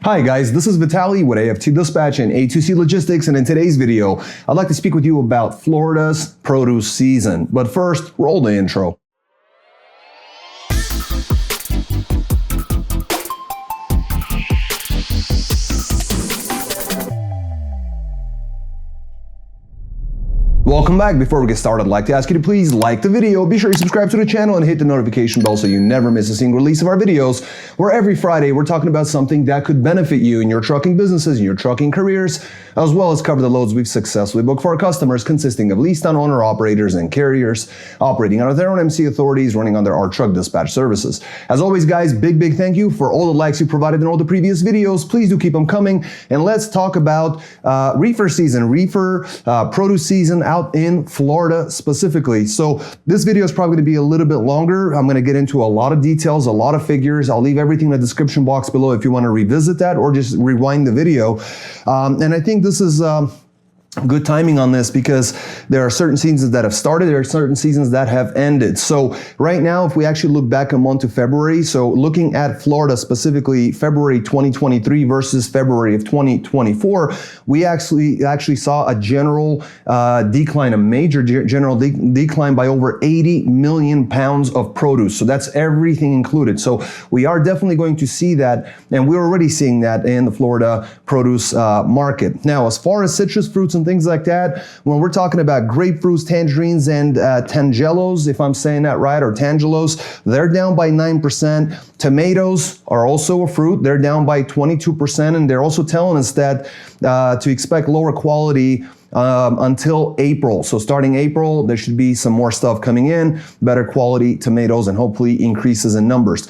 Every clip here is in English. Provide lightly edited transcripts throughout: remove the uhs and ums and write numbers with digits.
Hi guys, this is Vitaly with AFT Dispatch and A2C Logistics, and in today's video, I'd like to speak with you about Florida's produce season. But first, roll the intro. Welcome back. Before we get started, I'd like to ask you to please like the video, be sure you subscribe to the channel and hit the notification bell so you never miss a single release of our videos, where every Friday we're talking about something that could benefit you in your trucking businesses, in your trucking careers, as well as cover the loads we've successfully booked for our customers, consisting of leased on owner operators and carriers operating under their own MC authorities, running under our truck dispatch services. As always, guys, big thank you for all the likes you provided in all the previous videos. Please do keep them coming, and let's talk about reefer season, produce season out in Florida specifically. So this video is probably going to be a little bit longer. I'm going to get into a lot of details, a lot of figures. I'll leave everything in the description box below if you want to revisit that or just rewind the video. And I think this is good timing on this because there are certain seasons that have started, there are certain seasons that have ended. So right now, if we actually look back a month to February, so looking at Florida specifically, February 2023 versus February of 2024, we actually saw a general decline, a major general decline by over 80 million pounds of produce. So that's everything included. So we are definitely going to see that, and we're already seeing that in the Florida produce market. Now, as far as citrus fruits and things like that, when we're talking about grapefruits, tangerines, and tangelos, if I'm saying that right, or tangelos, they're down by 9%. Tomatoes are also a fruit. They're down by 22%, and they're also telling us that to expect lower quality until April. So starting April, there should be some more stuff coming in, better quality tomatoes, and hopefully increases in numbers.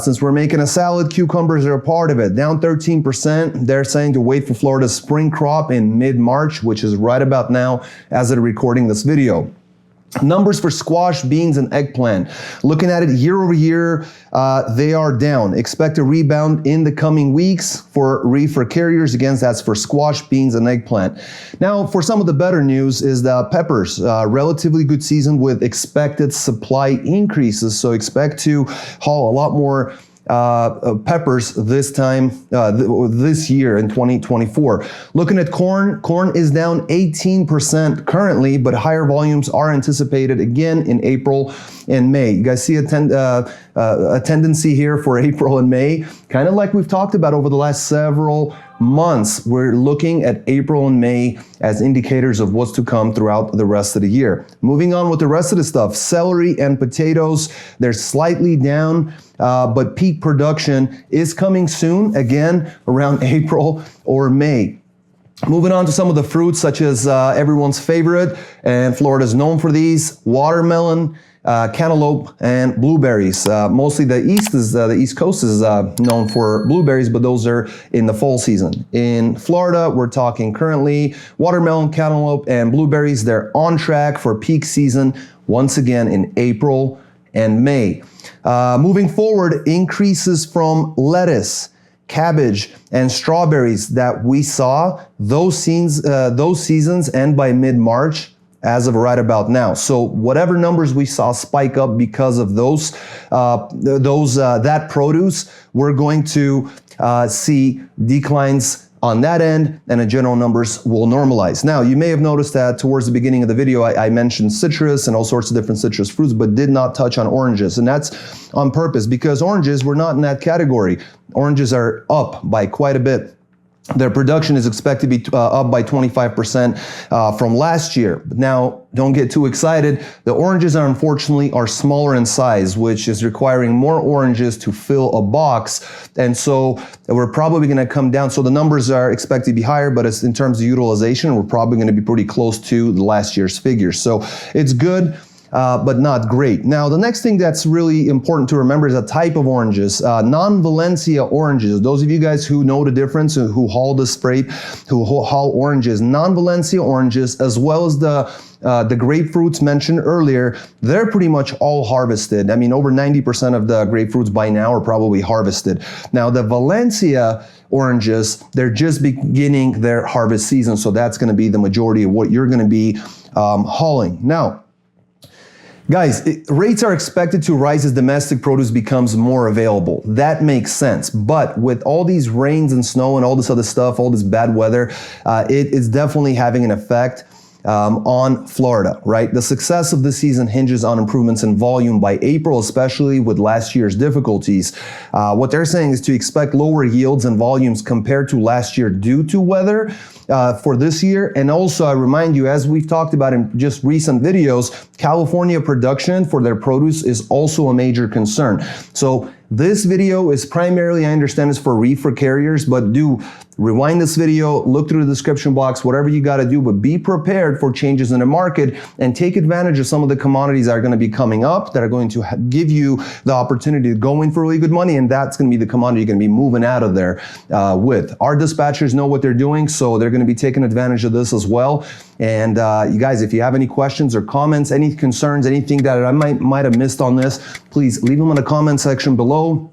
Since we're making a salad, cucumbers are a part of it. Down 13%. They're saying to wait for Florida's spring crop in mid-March, which is right about now as of recording this video. Numbers for squash, beans, and eggplant. Looking at it year over year, they are down. Expect a rebound in the coming weeks for reefer carriers. Again, that's for squash, beans, and eggplant. Now, for some of the better news is the peppers. Relatively good season with expected supply increases. So expect to haul a lot more peppers this time, this year in 2024. Looking at corn is down 18% currently, but higher volumes are anticipated again in April and May. You guys see a tendency here for April and May, kind of like we've talked about over the last several months. We're looking at April and May as indicators of what's to come throughout the rest of the year. Moving on with the rest of the stuff, celery and potatoes, they're slightly down, but peak production is coming soon, again, around April or May. Moving on to some of the fruits, such as everyone's favorite, and Florida's known for these, watermelon, cantaloupe, and blueberries. Mostly the East Coast is known for blueberries, but those are in the fall season. In Florida, we're talking currently watermelon, cantaloupe, and blueberries. They're on track for peak season once again in April and May. Moving forward, increases from lettuce, cabbage, and strawberries that we saw, those seasons end by mid-March as of right about now. So whatever numbers we saw spike up because of that produce, we're going to see declines on that end, and the general numbers will normalize. Now, you may have noticed that towards the beginning of the video, I mentioned citrus and all sorts of different citrus fruits, but did not touch on oranges. And that's on purpose because oranges were not in that category. Oranges are up by quite a bit. Their production is expected to be up by 25% from last year. Now, don't get too excited. The oranges unfortunately are smaller in size, which is requiring more oranges to fill a box. And so we're probably going to come down. So the numbers are expected to be higher, but in terms of utilization, we're probably going to be pretty close to last year's figures. So it's good, but not great. Now, the next thing that's really important to remember is a type of oranges, non-Valencia oranges. Those of you guys who know the difference, who haul this freight, who haul oranges, non-Valencia oranges, as well as the grapefruits mentioned earlier, they're pretty much all harvested. I mean, over 90% of the grapefruits by now are probably harvested. Now, the Valencia oranges, they're just beginning their harvest season, so that's going to be the majority of what you're going to be hauling. Now, Guys, rates are expected to rise as domestic produce becomes more available. That makes sense. But with all these rains and snow and all this other stuff, all this bad weather, it is definitely having an effect on Florida, right? The success of this season hinges on improvements in volume by April, especially with last year's difficulties. What they're saying is to expect lower yields and volumes compared to last year due to weather for this year. And also, I remind you, as we've talked about in just recent videos, California production for their produce is also a major concern. So this video is primarily, I understand, is for reefer carriers, but do rewind this video, look through the description box, whatever you got to do, but be prepared for changes in the market and take advantage of some of the commodities that are going to be coming up that are going to give you the opportunity to go in for really good money, and that's going to be the commodity you're going to be moving out of there with. Our dispatchers know what they're doing, so they're going to be taking advantage of this as well. And you guys, if you have any questions or comments, any concerns, anything that I might have missed on this, please leave them in the comment section below.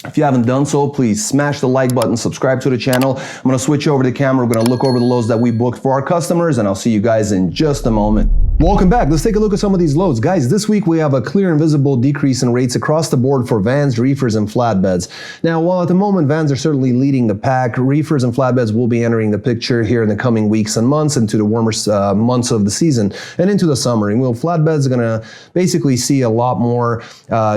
If you haven't done so, please smash the like button, subscribe to the channel. I'm going to switch over the camera. We're going to look over the loads that we booked for our customers, and I'll see you guys in just a moment. Welcome back. Let's take a look at some of these loads. Guys, this week we have a clear and visible decrease in rates across the board for vans, reefers, and flatbeds. Now, while at the moment vans are certainly leading the pack, reefers and flatbeds will be entering the picture here in the coming weeks and months into the warmer months of the season and into the summer. And flatbeds are going to basically see a lot more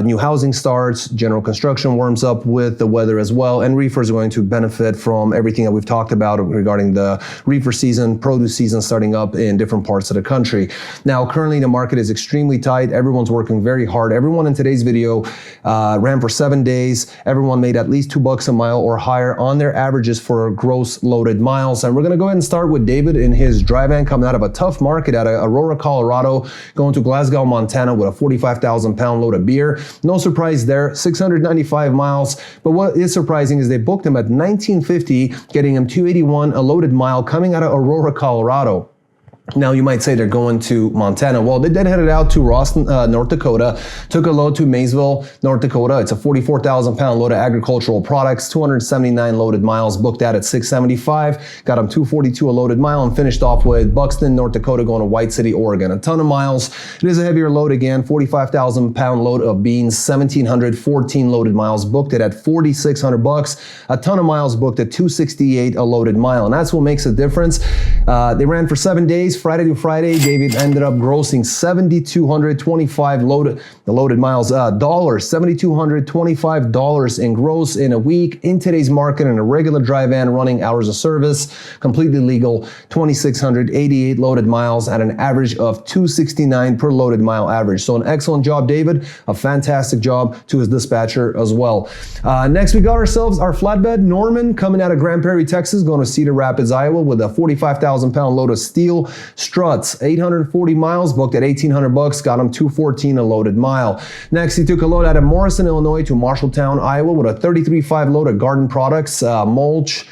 new housing starts, general construction warms up with the weather as well, and reefers are going to benefit from everything that we've talked about regarding the reefer season, produce season starting up in different parts of the country. Now, currently the market is extremely tight. Everyone's working very hard. Everyone in today's video ran for 7 days. Everyone made at least $2 a mile or higher on their averages for gross loaded miles. And we're going to go ahead and start with David in his dry van coming out of a tough market at Aurora, Colorado, going to Glasgow, Montana with a 45,000 pound load of beer. No surprise there, 695 miles. But what is surprising is they booked him at $19.50, getting him $281 a loaded mile coming out of Aurora, Colorado. Now, you might say they're going to Montana. Well, they then headed out to Ross, North Dakota, took a load to Maysville, North Dakota. It's a 44,000 pound load of agricultural products, 279 loaded miles, booked out at 675, got them 242 a loaded mile, and finished off with Buxton, North Dakota, going to White City, Oregon. A ton of miles. It is a heavier load again, 45,000 pound load of beans, 1,714 loaded miles, booked it at $4,600. A ton of miles booked at 268 a loaded mile, and that's what makes a difference. They ran for 7 days. Friday to Friday, David ended up grossing $7,225 loaded miles, $7,225 in gross in a week in today's market in a regular dry van running hours of service, completely legal, 2,688 loaded miles at an average of $269 per loaded mile average. So an excellent job, David. A fantastic job to his dispatcher as well. Next, we got ourselves our flatbed, Norman, coming out of Grand Prairie, Texas, going to Cedar Rapids, Iowa with a 45,000 pound load of steel struts, 840 miles, booked at $1,800, got him $214 a loaded mile. Next, he took a load out of Morrison, Illinois to Marshalltown, Iowa with a 33.5 load of garden products, mulch,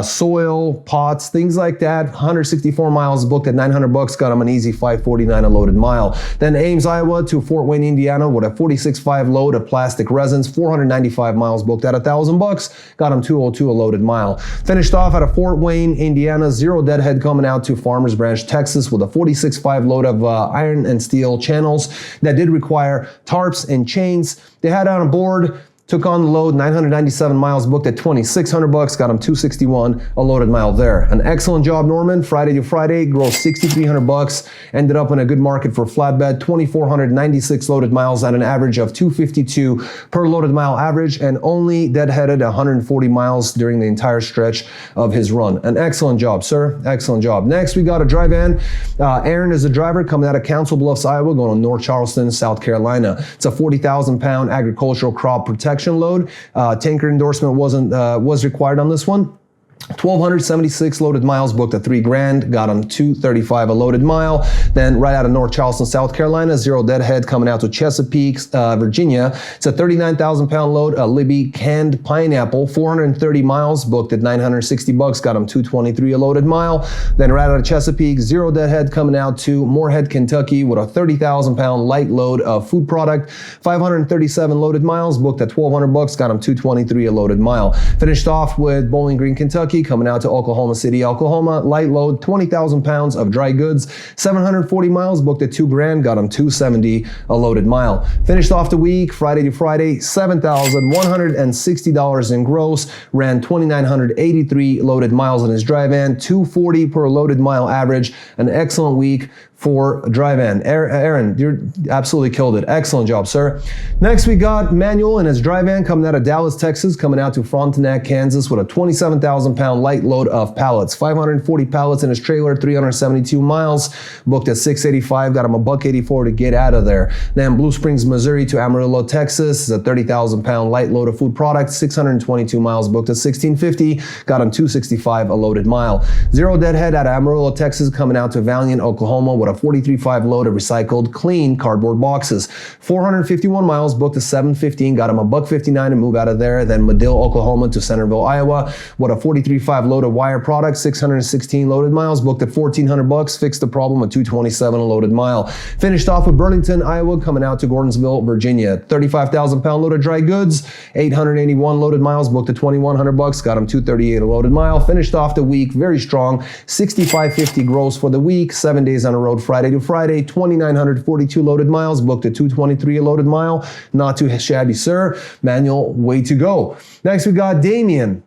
soil, pots, things like that. 164 miles, booked at $900, got him an easy $549 a loaded mile. Then Ames, Iowa to Fort Wayne, Indiana with a 46.5 load of plastic resins, 495 miles, booked at $1,000, got him $202 a loaded mile. Finished off at a Fort Wayne, Indiana, zero deadhead coming out to Farmers Branch, Texas with a 46.5 load of iron and steel channels that did require tarps and chains. They had on a board, took on the load, 997 miles, booked at $2,600, got him $261 a loaded mile there. An excellent job, Norman. Friday to Friday, grossed $6,300, ended up in a good market for flatbed, 2,496 loaded miles at an average of $252 per loaded mile average, and only deadheaded 140 miles during the entire stretch of his run. An excellent job, sir. Excellent job. Next, we got a dry van. Aaron is a driver coming out of Council Bluffs, Iowa, going to North Charleston, South Carolina. It's a 40,000 pound agricultural crop protection load. Tanker endorsement was required on this one. 1,276 loaded miles, booked at $3,000, got him $235 a loaded mile. Then right out of North Charleston, South Carolina, zero deadhead coming out to Chesapeake, Virginia. It's a 39,000 pound load of Libby canned pineapple, 430 miles, booked at $960, got him $223 a loaded mile. Then right out of Chesapeake, zero deadhead coming out to Moorhead, Kentucky with a 30,000 pound light load of food product, 537 loaded miles, booked at $1,200, got him $223 a loaded mile. Finished off with Bowling Green, Kentucky, bumpy coming out to Oklahoma City, Oklahoma. Light load, 20,000 pounds of dry goods, 740 miles, booked at $2,000, got him $270 a loaded mile. Finished off the week, Friday to Friday, $7,160 in gross, ran 2,983 loaded miles in his dry van, $240 per loaded mile average. An excellent week for a dry van. Aaron, you absolutely killed it. Excellent job, sir. Next, we got Manuel in his dry van coming out of Dallas, Texas, coming out to Frontenac, Kansas with a 27,000 pound light load of pallets. 540 pallets in his trailer, 372 miles, booked at $685, got him $184 to get out of there. Then Blue Springs, Missouri to Amarillo, Texas, is a 30,000 pound light load of food products, 622 miles, booked at $1650, got him $265 a loaded mile. Zero Deadhead out of Amarillo, Texas, coming out to Valiant, Oklahoma with a 43.5 load of recycled, clean cardboard boxes. 451 miles, booked to $715, got him $159 to move out of there. Then Medill, Oklahoma to Centerville, Iowa, with a 43.5 load of wire products, 616 loaded miles, booked at $1,400, fixed the problem at $227 a loaded mile. Finished off with Burlington, Iowa, coming out to Gordonsville, Virginia. 35,000 pound load of dry goods, 881 loaded miles, booked at $2,100, got him $238 a loaded mile. Finished off the week very strong, $65.50 gross for the week, 7 days on the road, Friday to Friday, 2,942 loaded miles, booked at $223 a loaded mile. Not too shabby, sir. Manual, way to go. Next, we got Damien.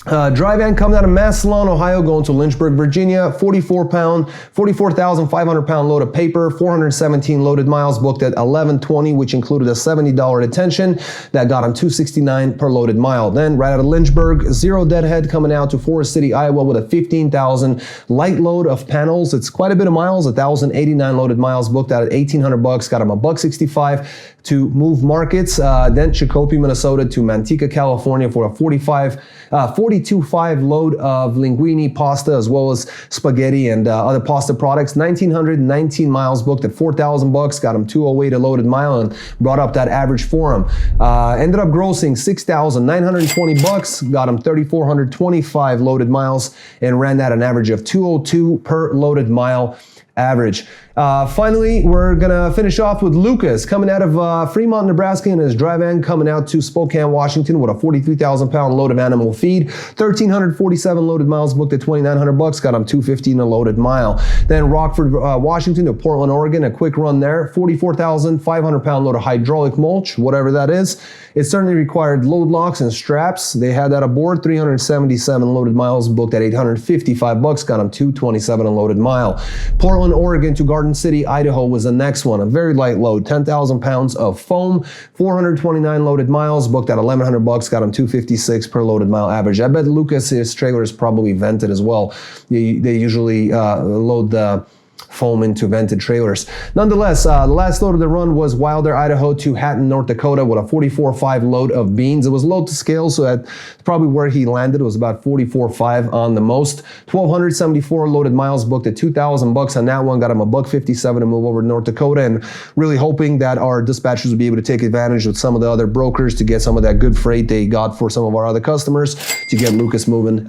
Dry van coming out of Massillon, Ohio, going to Lynchburg, Virginia. 44,500 pound load of paper, 417 loaded miles, booked at $1,120, which included a $70 detention. That got him $269 per loaded mile. Then right out of Lynchburg, Zero Deadhead coming out to Forest City, Iowa with a 15,000 light load of panels. It's quite a bit of miles, 1,089 loaded miles, booked out at $1,800, got him $165 to move markets. Then Chicopee, Minnesota to Manteca, California for a 42.5 load of linguine pasta, as well as spaghetti and other pasta products. 1,919 miles, booked at $4,000, got him $208 a loaded mile and brought up that average for him. Ended up grossing $6,920, got him 3,425 loaded miles and ran that an average of $202 per loaded mile average. Finally, we're gonna finish off with Lucas coming out of Fremont, Nebraska in his dry van coming out to Spokane, Washington with a 43,000 pound load of animal feed, 1,347 loaded miles, booked at $2,900, got him $215 a loaded mile. Then Rockford, Washington to Portland, Oregon, a quick run there, 44,500 pound load of hydraulic mulch, whatever that is. It certainly required load locks and straps. They had that aboard, 377 loaded miles, booked at $855, got him $227 a loaded mile. Portland, Oregon to Garden City, Idaho was the next one. A very light load, 10,000 pounds of foam, 429 loaded miles, booked at $1,100, got him $256 per loaded mile average. I bet Lucas's trailer is probably vented as well. They usually load the foam into vented trailers. Nonetheless, the last load of the run was Wilder, Idaho to Hatton, North Dakota with a 44.5 load of beans. It was low to scale, so that's probably where he landed. It was about 44.5 on the most. 1,274 loaded miles, booked at $2,000 on that one. Got him $157 to move over to North Dakota, and really hoping that our dispatchers would be able to take advantage with some of the other brokers to get some of that good freight they got for some of our other customers to get Lucas moving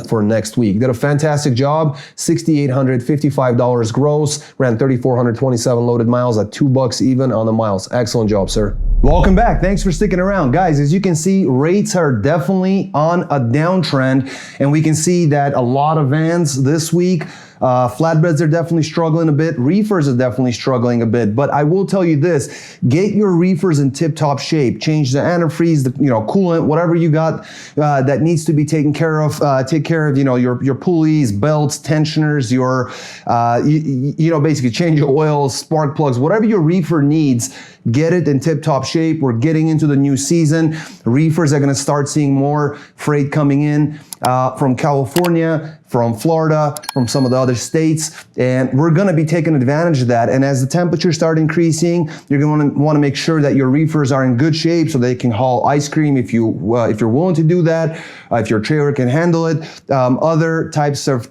for next week. Did a fantastic job. $6,855 gross. Ran 3,427 loaded miles at $2 even on the miles. Excellent job, sir. Welcome back. Thanks for sticking around. Guys, as you can see, rates are definitely on a downtrend, and we can see that a lot of vans this week, flatbeds are definitely struggling a bit. Reefers are definitely struggling a bit. But I will tell you this, get your reefers in tip-top shape. Change the antifreeze, the coolant, whatever you got that needs to be taken care of. Take care of your pulleys, belts, tensioners, your basically change your oils, spark plugs, whatever your reefer needs. Get it in tip-top shape. We're getting into the new season. Reefers are going to start seeing more freight coming in from California, from Florida, from some of the other states, and we're going to be taking advantage of that. And as the temperatures start increasing, you're going to want to make sure that your reefers are in good shape so they can haul ice cream if you're willing to do that, if your trailer can handle it. Other types of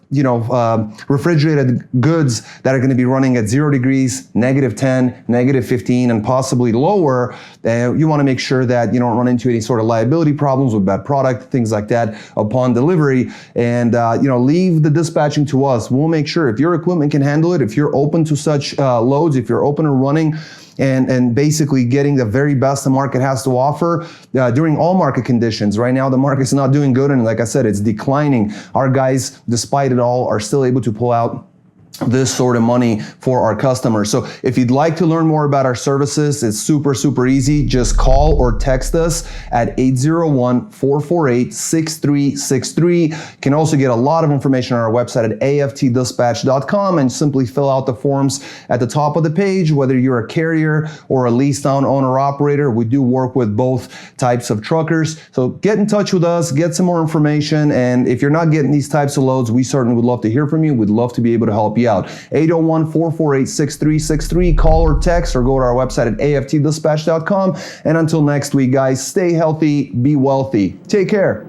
refrigerated goods that are going to be running at 0 degrees, -10, -15, and possibly lower. You want to make sure that you don't run into any sort of liability problems with bad product, things like that upon delivery. And leave the dispatching to us. We'll make sure if your equipment can handle it, if you're open to such loads, if you're open to running and basically getting the very best the market has to offer during all market conditions. Right now, the market's not doing good, and like I said, it's declining. Our guys, despite it all, are still able to pull out this sort of money for our customers. So if you'd like to learn more about our services, it's super easy. Just call or text us at 801-448-6363. You can also get a lot of information on our website at aftdispatch.com and simply fill out the forms at the top of the page, whether you're a carrier or a leased owner operator. We do work with both types of truckers. So get in touch with us, get some more information, and if you're not getting these types of loads, we certainly would love to hear from you. We'd love to be able to help you out. 801-448-6363. Call or text or go to our website at aftdispatch.com. And until next week, guys, stay healthy, be wealthy. Take care.